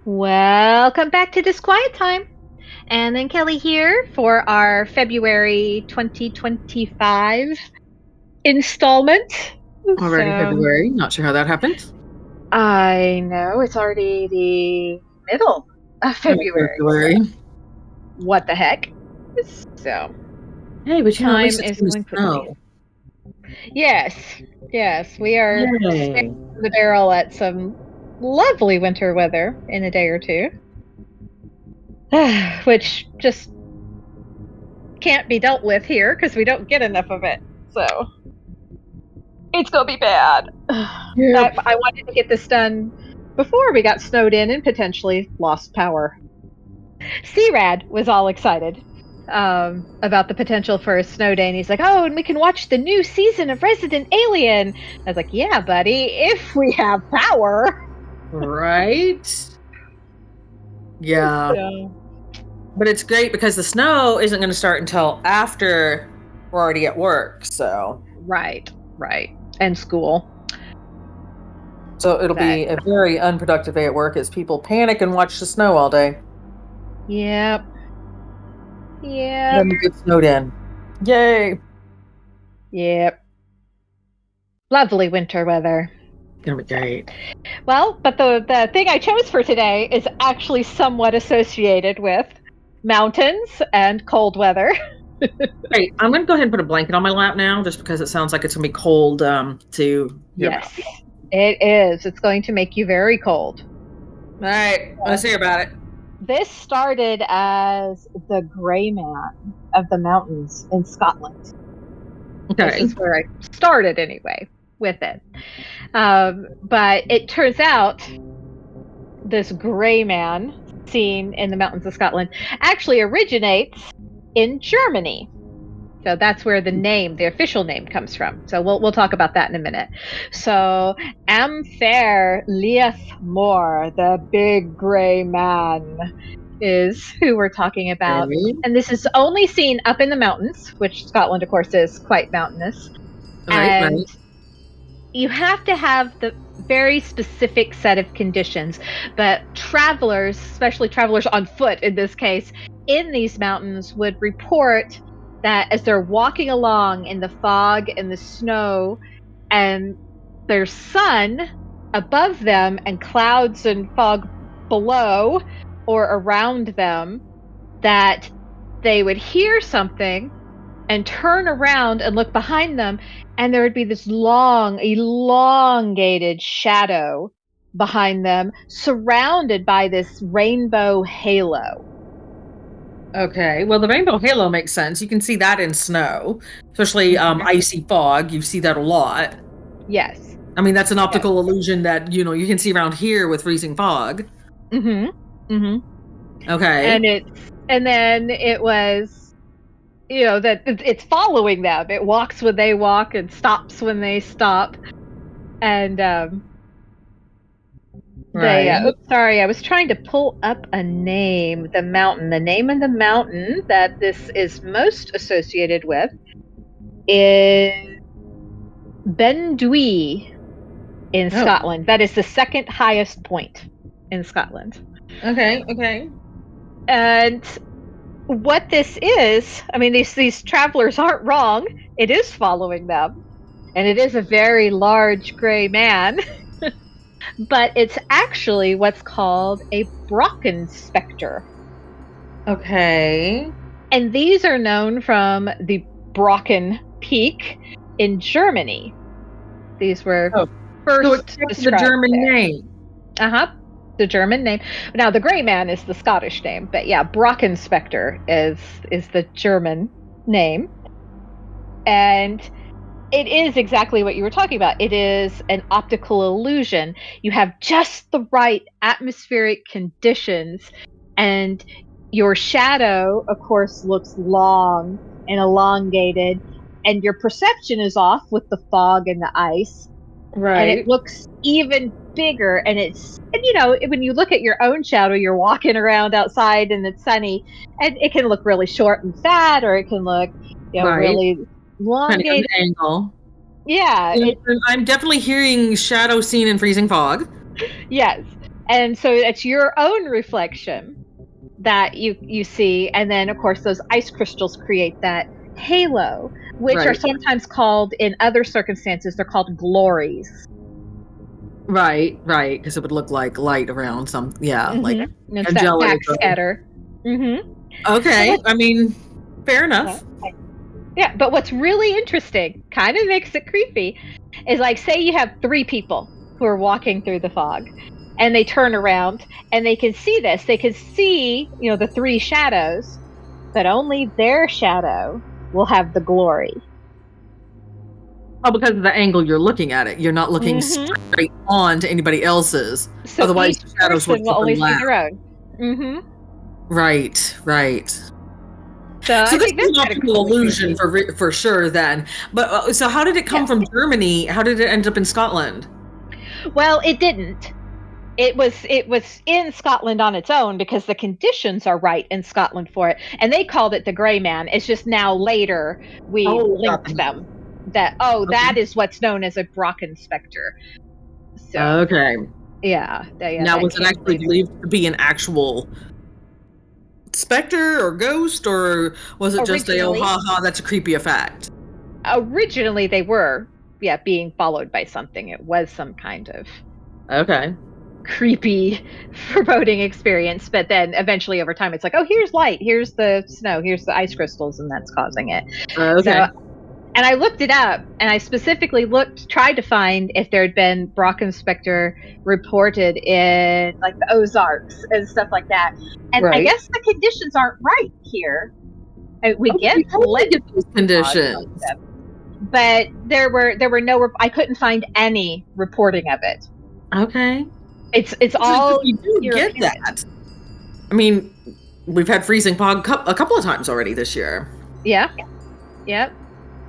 Welcome back to this quiet time. And then Kelly here for our February 2025 installment. Already So February. Not sure how that happened. I know it's already the middle of Already February. So February. what the heck? So Hey, but at time least it's is going to going quickly. snow. Yes, yes, we are staring Yay. the barrel at some lovely winter weather in a day or two, which just can't be dealt with here because we don't get enough of it. So it's gonna be bad. Yep. I wanted to get this done before we got snowed in and potentially lost power. C-Rad was all excited about the potential for a snow day, and he's like, "Oh, and we can watch the new season of Resident Alien." I was like, "Yeah, buddy, if we have power." Right? Yeah. So, But it's great because the snow isn't going to start until after we're already at work. right, right, and school. So it'll But be a very unproductive day at work as people panic and watch the snow all day. yep, yep, Then we get snowed in. Yay. yep. Lovely winter weather. Gonna be great. Well, but the thing I chose for today is actually somewhat associated with mountains and cold weather. Great. I'm gonna go ahead and put a blanket on my lap now, just because it sounds like it's gonna be cold to hear about. Yes, it is. It's going to make you very cold. All right, let's hear about it. This started as the Grey Man of the mountains in Scotland. This Okay. is where I started anyway with it. But it turns out this Grey Man seen in the mountains of Scotland actually originates in Germany. So that's where the name, the official name, comes from. So we'll talk about that in a minute. So Fear Liath Mhor, the big gray man, is who we're talking about. Okay. And this is only seen up in the mountains, which Scotland, of course, is quite mountainous. Right, And right. you have to have the very specific set of conditions. But travelers, especially travelers on foot in this case, in these mountains would report that as they're walking along in the fog and the snow and there's sun above them and clouds and fog below or around them, that they would hear something and turn around and look behind them, and there would be this long, elongated shadow behind them, surrounded by this rainbow halo. Okay. Well, the rainbow halo makes sense. You can see that in snow, especially Mhm. icy fog. You see that a lot. Yes. I mean, that's an Yes. optical illusion that you can see around here with freezing fog. Mhm. Mhm. Okay. And then it was, that it's following them. It walks when they walk and stops when they stop. And Right. oops, sorry, I was trying to pull up a name, the mountain. The name of the mountain that this is most associated with is Bendui in Oh. Scotland. That is the second highest point in Scotland. Okay. Okay. And what this is, I mean, these travelers aren't wrong. It is following them, and it is a very large gray man, but it's actually what's called a Brocken Spectre. Okay. And these are known from the Brocken Peak in Germany. These were Oh, so it first kept the described German there. name. Uh-huh. The German name. Now the Grey Man is the Scottish name, but yeah, Brocken Spectre is the German name. And it is exactly what you were talking about. It is an optical illusion. You have just the right atmospheric conditions, and your shadow, of course, looks long and elongated, and your perception is off with the fog and the ice, and it Right. looks even bigger. And when you look at your own shadow, you're walking around outside and it's sunny, and it can look really short and fat, or it can look, Right. really Depending on elongated. the angle. Yeah, And I'm definitely hearing shadow scene in freezing fog. yes. And so it's your own reflection that you see, and then of course those ice crystals create that halo, which are Right. sometimes called, in other circumstances, they're called glories. Right, right, because it would look like light around some, yeah, like It's that angelic. backscatter. Mm-hmm. But Okay, I mean, fair yeah, enough. yeah, but what's really interesting, kind of makes it creepy, is like, say you have three people who are walking through the fog, and they turn around and they can see this. They can see, the three shadows, but only their shadow will have the glory. Oh, because of the angle you're looking at it, you're not looking Hmm. straight on to anybody else's. So Otherwise, each the shadows would person will only see overlap. their own. Hmm. Right, right. So So I this think is that's an kind of optical really illusion creepy. for sure. Then, but so how did it Yeah. come from Germany? How did it end up in Scotland? Well, it didn't. It was in Scotland on its own because the conditions are right in Scotland for it, and they called it the Grey Man. It's just now later we Oh, got linked them. them that, oh, that Okay. is what's known as a Brocken Spectre. So Okay. yeah, Now, that was it came actually later. believed to be an actual specter or ghost, or was it just a oh Originally, ha ha that's a creepy effect? originally they were, yeah, being followed by something. It was some kind of Okay. creepy foreboding experience, but then eventually over time it's like, oh, here's light, here's the snow, here's the ice crystals, and that's causing it. So, Okay. and I looked it up, and I specifically tried to find if there had been Brocken Spectre reported in like the Ozarks and stuff like that. And I Right. guess the conditions aren't right here. We Okay, get we totally plenty get those of fog, conditions. but there were no. I couldn't find any reporting of it. Okay. It's So all we do get European. that. I mean, we've had freezing fog a couple of times already this year. Yeah, yep.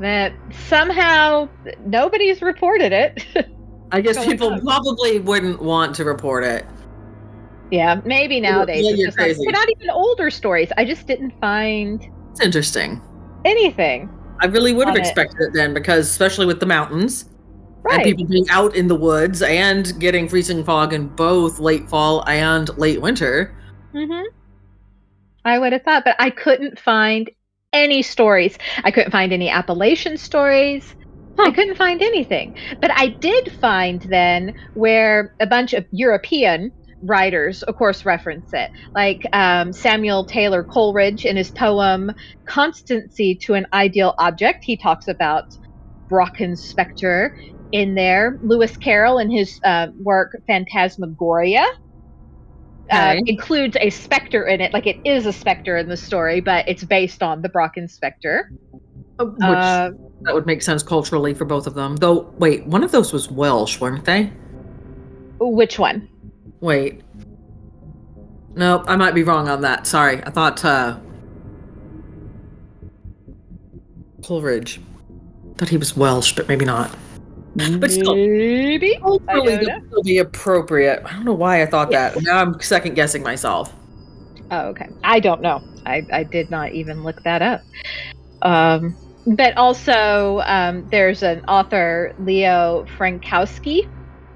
That somehow nobody's reported it I guess going people on. probably wouldn't want to report it. Yeah, maybe nowadays Yeah, it's you're just not, but crazy. not even older stories. I just didn't find It's interesting. anything I really would have on it. expected it then, because especially with the mountains and Right. people being out in the woods and getting freezing fog in both late fall and late winter. Hmm. I would have thought, but I couldn't find any stories. I couldn't find any Appalachian stories. I Huh. couldn't find anything. But I did find then where a bunch of European writers, of course, reference it. Like Samuel Taylor Coleridge in his poem Constancy to an Ideal Object, he talks about Brocken Spectre in there. Lewis Carroll in his work Phantasmagoria Okay. includes a specter in it. Like, it is a specter in the story, but it's based on the Brocken Spectre. Which Uh, that would make sense culturally for both of them. Though, wait, one of those was Welsh, weren't they? which one? Wait. No, I might be wrong on that. Sorry. I thought Coleridge. Thought he was Welsh, but maybe not. But still, Maybe. I culturally, don't that know. would still be appropriate. I don't know why I thought that. Yes. Now I'm second guessing myself. Oh, okay. I don't know. I did not even look that up. Um, but also, there's an author, Leo Frankowski,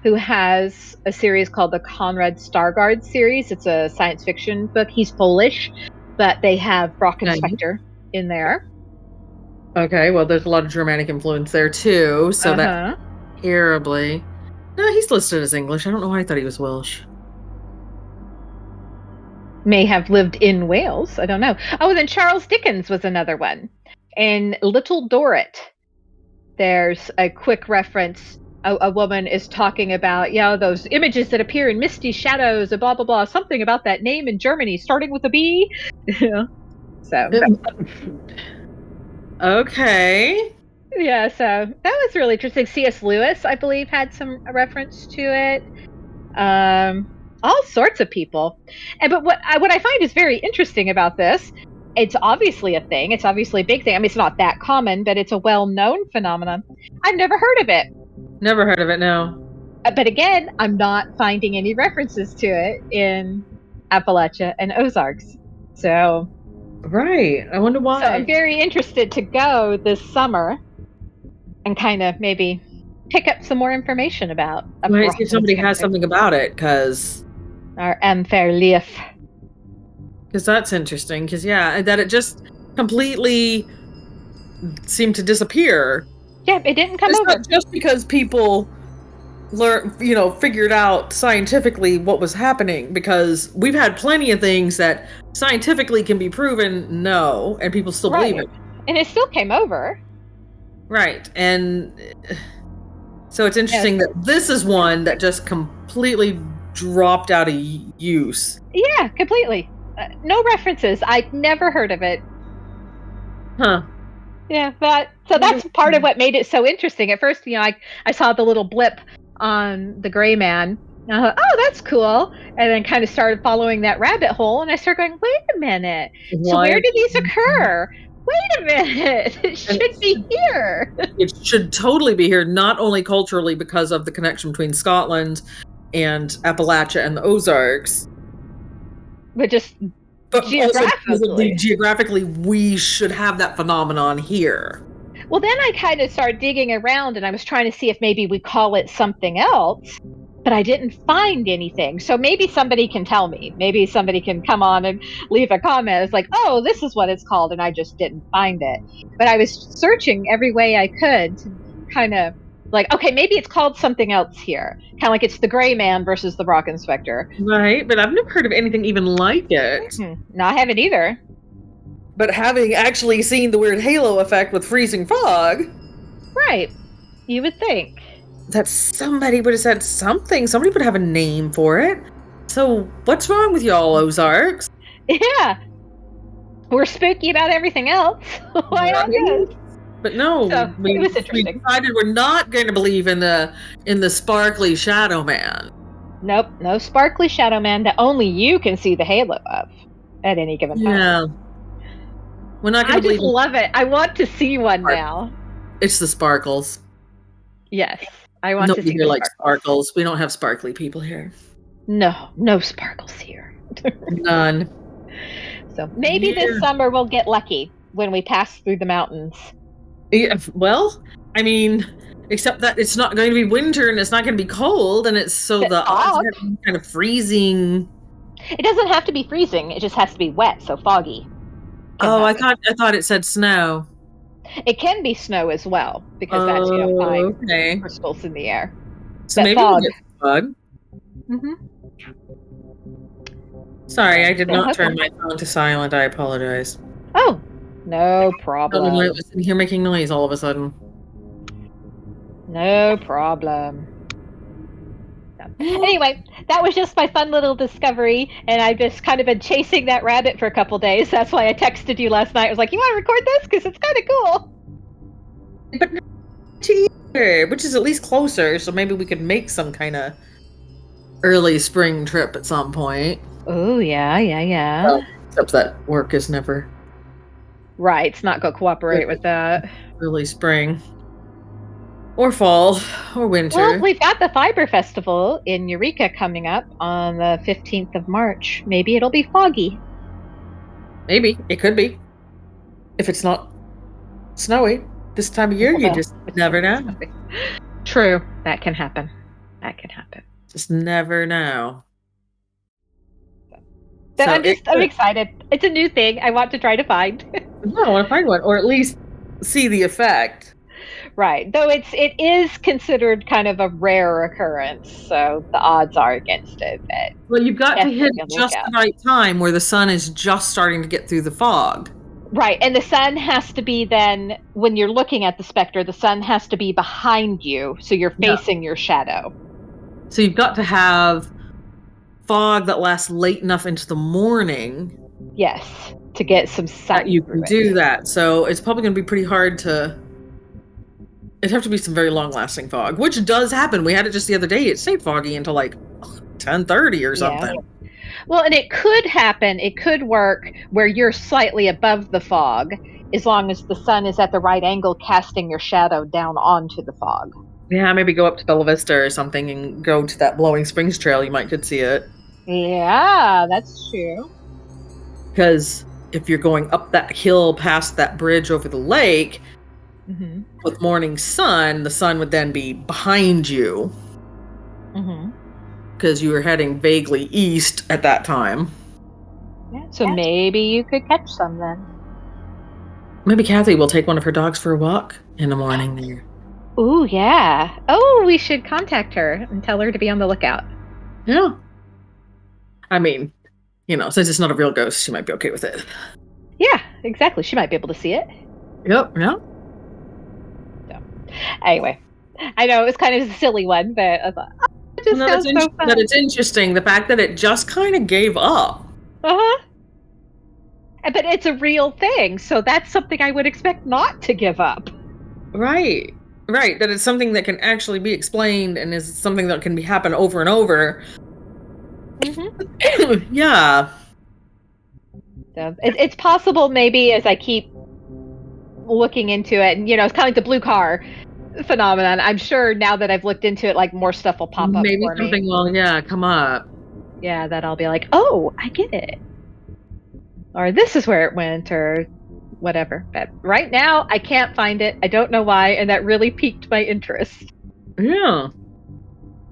who has a series called the Conrad Stargard series. It's a science fiction book. He's Polish, but they have Brocken Okay. Spectre in there. Okay, well, there's a lot of Germanic influence there too, so Uh that huh. terribly. No, he's listed as English. I don't know why I thought he was Welsh. May have lived in Wales. I don't know. Oh, and then Charles Dickens was another one. In Little Dorrit, there's a quick reference. A woman is talking about, those images that appear in misty shadows and blah, blah, blah. Something about that name in Germany starting with a B. So, Okay. yeah, so that was really interesting. C.S. Lewis, I believe, had some reference to it. All sorts of people. But what I find is very interesting about this, it's obviously a thing. It's obviously a big thing. I mean, it's not that common, but it's a well-known phenomenon. I've never heard of it. Never heard of it, no. But again, I'm not finding any references to it in Appalachia and Ozarks. So, Right. I wonder so I'm why. very interested to go this summer and kind of maybe pick up some more information about a Might see if Brocken somebody has Spectre. something about it, because Our Fear Liath. Because that's interesting. Because that it just completely seemed to disappear. Yeah, it didn't come It's over. not just because people figured out scientifically what was happening, because we've had plenty of things that scientifically can be proven no, and people still believe it. And it still came over. Right. And so it's interesting that this is one that just completely dropped out of use. Yeah, completely. No references. I'd never heard of it. Huh. Yeah, but so that's part of what made it so interesting. At first, I saw the little blip on the gray man. And I thought, oh, that's cool. And then kind of started following that rabbit hole, and I started going, wait a minute. So where did these occur? Wait a minute. It should be here. It should totally be here, not only culturally because of the connection between Scotland and Appalachia and the Ozarks, but geographically, we should have that phenomenon here. Well, then I kind of started digging around, and I was trying to see if maybe we call it something else, but I didn't find anything. So maybe somebody can tell me. Maybe somebody can come on and leave a comment. It's like, oh, this is what it's called, and I just didn't find it. But I was searching every way I could to kind of like, okay, maybe it's called something else here. Kind of like it's the Gray Man versus the Brocken Spectre. Right, but I've never heard of anything even like it. No, I haven't either. But having actually seen the weird halo effect with freezing fog. Right. You would think that somebody would have said something. Somebody would have a name for it. So what's wrong with y'all, Ozarks? Yeah. We're spooky about everything else. Why not this? But no, so, we decided we're not going to believe in the sparkly Shadow Man. Nope, no sparkly Shadow Man that only you can see the halo of at any given time. Yeah. We're not going to believe. I just love it. I want to see one now. It's the sparkles. Yes, I want to see. Nobody here likes sparkles. We don't have sparkly people here. No sparkles here. None. So maybe this summer we'll get lucky when we pass through the mountains. Yeah, well, I mean, except that it's not going to be winter and it's not going to be cold, and it's the odds are kind of freezing. It doesn't have to be freezing. It just has to be wet, so foggy. Oh, I thought it said snow. It can be snow as well, because that's fine crystals in the air. So maybe we'll get fog. Sorry, I did not turn my phone to silent. I apologize. Oh, no problem. I don't know why it was in here making noise all of a sudden. No problem. Anyway, that was just my fun little discovery, and I've just kind of been chasing that rabbit for a couple days. That's why I texted you last night. I was like, you want to record this? Because it's kind of cool. But not which is at least closer, so maybe we could make some kind of early spring trip at some point. Oh, yeah. Well, except that work is never... Right, it's not going to cooperate with that. Early spring. Or fall, or winter. Well, we've got the Fiber Festival in Eureka coming up on the 15th of March. Maybe it'll be foggy. Maybe. It could be. If it's not snowy this time of year, you just never know. True. That can happen. Just never know. So I'm excited. It's a new thing I want to try to find. I want to find one, or at least see the effect. Right, though it is considered kind of a rare occurrence, so the odds are against it. Well, you've got to hit just the right time where the sun is just starting to get through the fog. Right, and the sun has to be then, when you're looking at the specter, the sun has to be behind you, so you're facing your shadow. So you've got to have fog that lasts late enough into the morning. Yes, to get some sun. You can do that, so it's probably going to be pretty hard to... It'd have to be some very long-lasting fog, which does happen. We had it just the other day. It stayed foggy until like 10:30 or something. Yeah. Well, and it could happen. It could work where you're slightly above the fog, as long as the sun is at the right angle, casting your shadow down onto the fog. Yeah, maybe go up to Bella Vista or something and go to that Blowing Springs trail. You might could see it. Yeah, that's true. Because if you're going up that hill past that bridge over the lake... Mm-hmm. With morning sun, the sun would then be behind you. Mm-hmm. because you were heading vaguely east at that time. Yeah, so maybe you could catch some then. Maybe Kathy will take one of her dogs for a walk in the morning there. Ooh, yeah. Oh, we should contact her and tell her to be on the lookout. Yeah. I mean, since it's not a real ghost, she might be okay with it. Yeah, exactly. She might be able to see it. Yep, yeah. So, anyway, I know it was kind of a silly one, but I thought, it just sounds so fun. But it's interesting, the fact that it just kind of gave up. Uh-huh. But it's a real thing, so that's something I would expect not to give up. Right. That it's something that can actually be explained and is something that can happen over and over. Mm-hmm. Yeah. So it's possible maybe as I keep looking into it, and it's kind of like the blue car phenomenon. I'm sure now that I've looked into it, like more stuff will pop up Maybe for something me. will, come up. Yeah, that I'll be like, oh, I get it. Or this is where it went, or whatever. But right now, I can't find it. I don't know why, and that really piqued my interest. Yeah.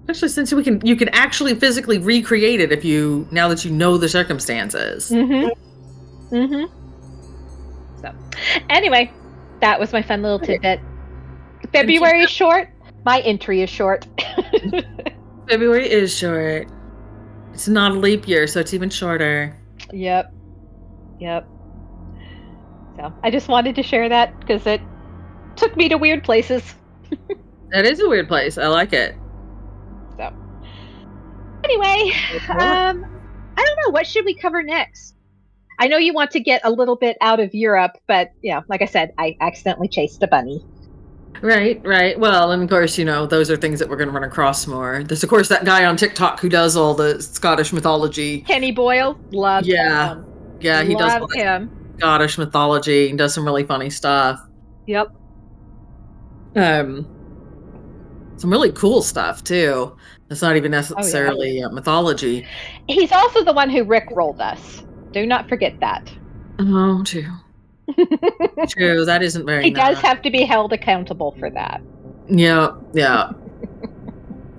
Especially since you can actually physically recreate it now that you know the circumstances. Mm-hmm. Mm-hmm. So, anyway, that was my fun little tidbit. February is short. My entry is short. February is short. It's not a leap year, so it's even shorter. Yep. So I just wanted to share that because it took me to weird places. That is a weird place. I like it. So anyway, I don't know. What should we cover next? I know you want to get a little bit out of Europe, but like I said, I accidentally chased a bunny. Right. Well, and of course, those are things that we're going to run across more. There's, of course, that guy on TikTok who does all the Scottish mythology. Kenny Boyle, love him. Yeah, he does love him. Scottish mythology and does some really funny stuff. Yep. Some really cool stuff too. It's not even necessarily mythology. He's also the one who rickrolled us. Do not forget that. Oh, true. True. That isn't very. He does have to be held accountable for that. Yeah.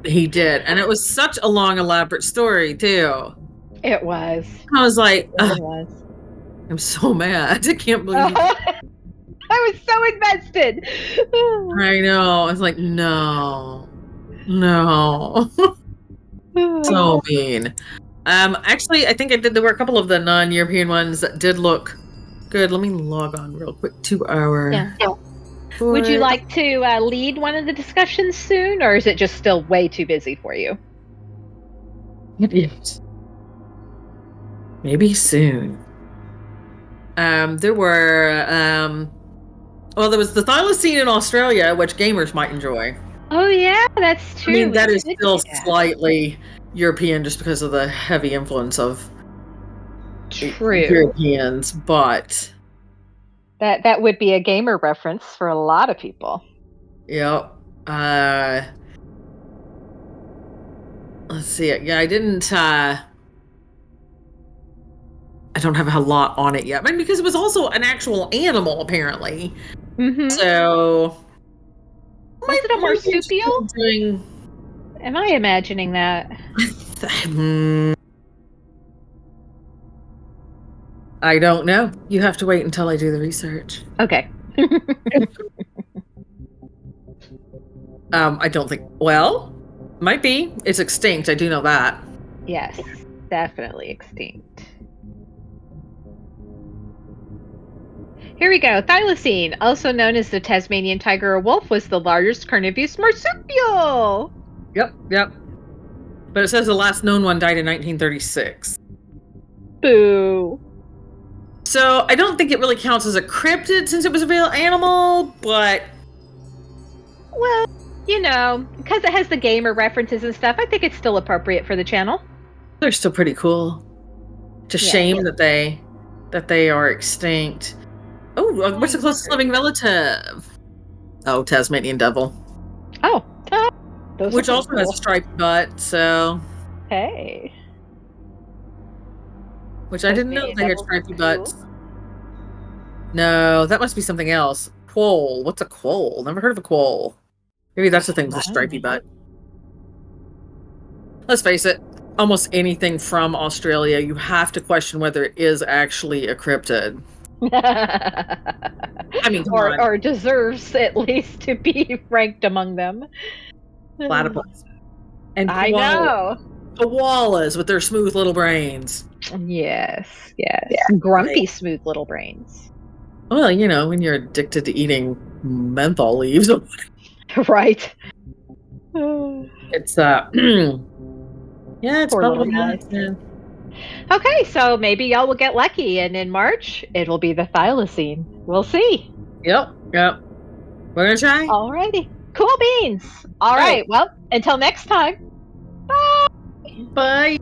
He did, and it was such a long, elaborate story too. It was. I was like, it was. I'm so mad. I can't believe. I was so invested. I know. I was like, no. So mean. Actually, I think there were a couple of the non-European ones that did look good. Let me log on real quick. 2 hour. Yeah. Would you like to lead one of the discussions soon, or is it just still way too busy for you? Yes. Maybe soon. There were there was the thylacine in Australia, which gamers might enjoy. Oh yeah, that's true. I mean, that is still slightly European just because of the heavy influence of Europeans, but that would be a gamer reference for a lot of people. Yep. Let's see. Yeah, I didn't I don't have a lot on it yet. I mean, because it was also an actual animal, apparently. Mm-hmm. So was it a marsupial? Am I imagining that? I don't know. You have to wait until I do the research. Okay. I don't think. Well, might be. It's extinct. I do know that. Yes, definitely extinct. Here we go. Thylacine, also known as the Tasmanian tiger or wolf, was the largest carnivorous marsupial. Yep. But it says the last known one died in 1936. Boo. So I don't think it really counts as a cryptid since it was a real animal, but... Well, because it has the gamer references and stuff, I think it's still appropriate for the channel. They're still pretty cool. It's a shame that they are extinct. Oh, what's the closest living relative? Oh, Tasmanian devil. Oh, which also cool. Has a striped butt, so... Hey. Which I didn't know they had stripy butts. No, that must be something else. Quoll. What's a quoll? Never heard of a quoll. Maybe that's the thing with a stripy butt. Let's face it, almost anything from Australia, you have to question whether it is actually a cryptid. I mean, come on. or deserves at least to be ranked among them. Platypus. And I know. koalas with their smooth little brains. Yes. Yeah, Grumpy, right. smooth little brains. Well, when you're addicted to eating menthol leaves, Right. it's yeah, it's Poor little probably guys. yeah. Okay, so maybe y'all will get lucky, and in March it'll be the thylacine. We'll see. Yep. We're gonna try. Alrighty. Cool beans. All Right. right. Well, until next time. Bye. Bye.